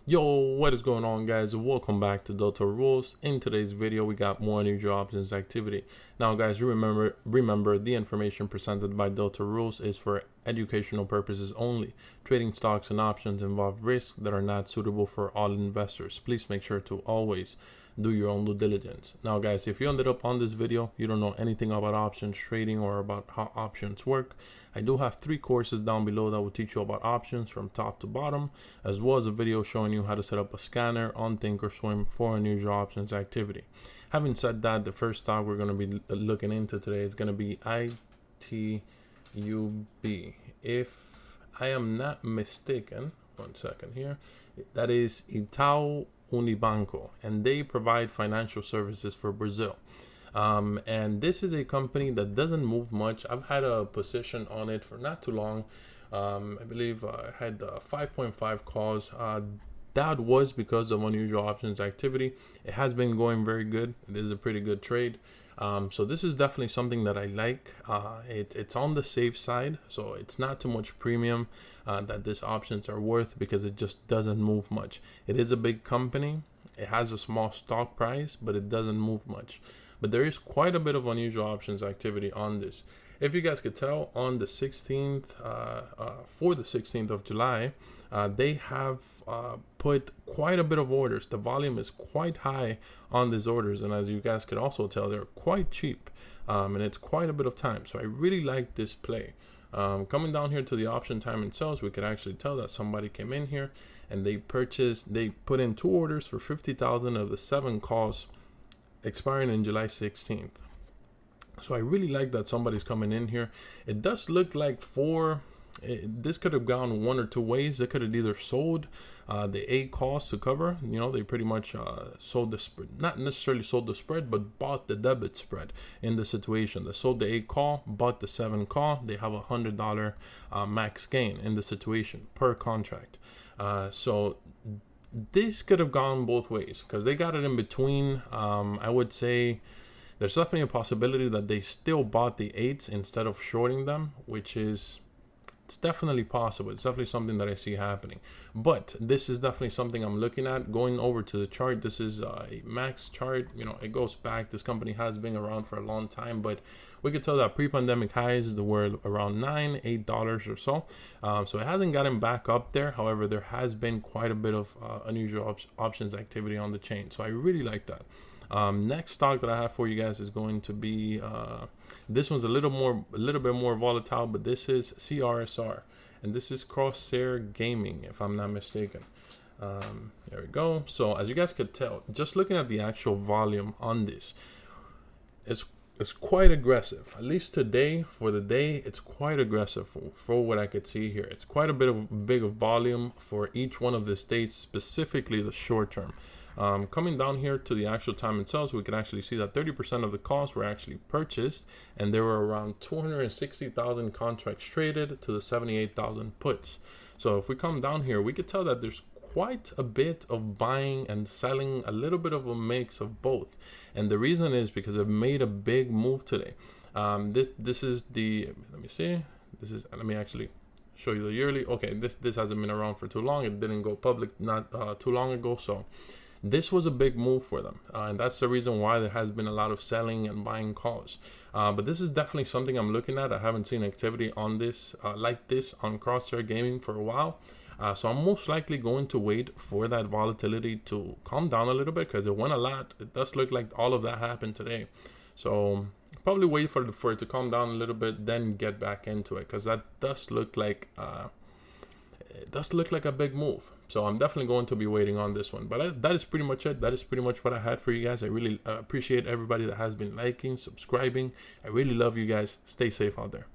Yo, what is going on, guys? Welcome back to Delta Rules. In today's video, we got more unusual options activity. Now, guys, you remember the information presented by Delta Rules is for educational purposes only. Trading stocks and options involve risks that are not suitable for all investors. Please make sure to always do your own due diligence. Now, guys, if you ended up on this video, you don't know anything about options trading or about how options work, I do have 3 courses down below that will teach you about options from top to bottom, as well as a video showing you how to set up a scanner on Thinkorswim for unusual options activity. Having said that, the first stock we're going to be looking into today is going to be ITUB. If I am not mistaken, one second here, that is Itaú Unibanco, and they provide financial services for Brazil. And this is a company that doesn't move much. I've had a position on it for not too long. I believe I had 5.5 calls. That was because of unusual options activity. It has been going very good. It is a pretty good trade. So this is definitely something that I like. It's on the safe side, so it's not too much premium that these options are worth because it just doesn't move much. It is a big company. It has a small stock price, but it doesn't move much. But there is quite a bit of unusual options activity on this. If you guys could tell, on the 16th, for the 16th of July, they have put quite a bit of orders. The volume is quite high on these orders, and as you guys could also tell, they're quite cheap, and it's quite a bit of time. So I really like this play. Coming down here to the option time and sales, we could actually tell that somebody came in here and they put in 2 orders for 50,000 of the 7 calls expiring in July 16th. So I really like that somebody's coming in here. It does look like this could have gone one or two ways. They could have either sold the A calls to cover. You know, they pretty much sold the spread, not necessarily sold the spread, but bought the debit spread in the situation. They sold the A call, bought the 7 call. They have $100 max gain in the situation per contract. So this could have gone both ways because they got it in between. I would say there's definitely a possibility that they still bought the 8s instead of shorting them, which is, it's definitely possible. It's definitely something that I see happening. But this is definitely something I'm looking at. Going over to the chart, this is a max chart. You know, it goes back. This company has been around for a long time, but we could tell that pre-pandemic highs were around $8 or so. So it hasn't gotten back up there. However, there has been quite a bit of unusual options activity on the chain. So I really like that. Next stock that I have for you guys is going to be this one's a little bit more volatile, but this is CRSR, and this is CRSR Gaming, if I'm not mistaken. There we go. So as you guys could tell, just looking at the actual volume on this, it's quite aggressive. At least today, for the day, it's quite aggressive for what I could see here. It's quite a bit of big volume for each one of the states, specifically the short term. Coming down here to the actual time and sales, we can actually see that 30% of the calls were actually purchased, and there were around 260,000 contracts traded to the 78,000 puts. So if we come down here, we could tell that there's quite a bit of buying and selling, a little bit of a mix of both. And the reason is because it made a big move today. This is the, let me see, let me actually show you the yearly. Okay, this hasn't been around for too long. It didn't go public not too long ago, so this was a big move for them, and that's the reason why there has been a lot of selling and buying calls. But this is definitely something I'm looking at. I haven't seen activity on this like this on CRSR Gaming for a while. So I'm most likely going to wait for that volatility to calm down a little bit because it went a lot. It does look like all of that happened today. So probably wait for it to calm down a little bit, then get back into it, because that does look like a big move. So I'm definitely going to be waiting on this one. But that is pretty much it. That is pretty much what I had for you guys. I really appreciate everybody that has been liking, subscribing. I really love you guys. Stay safe out there.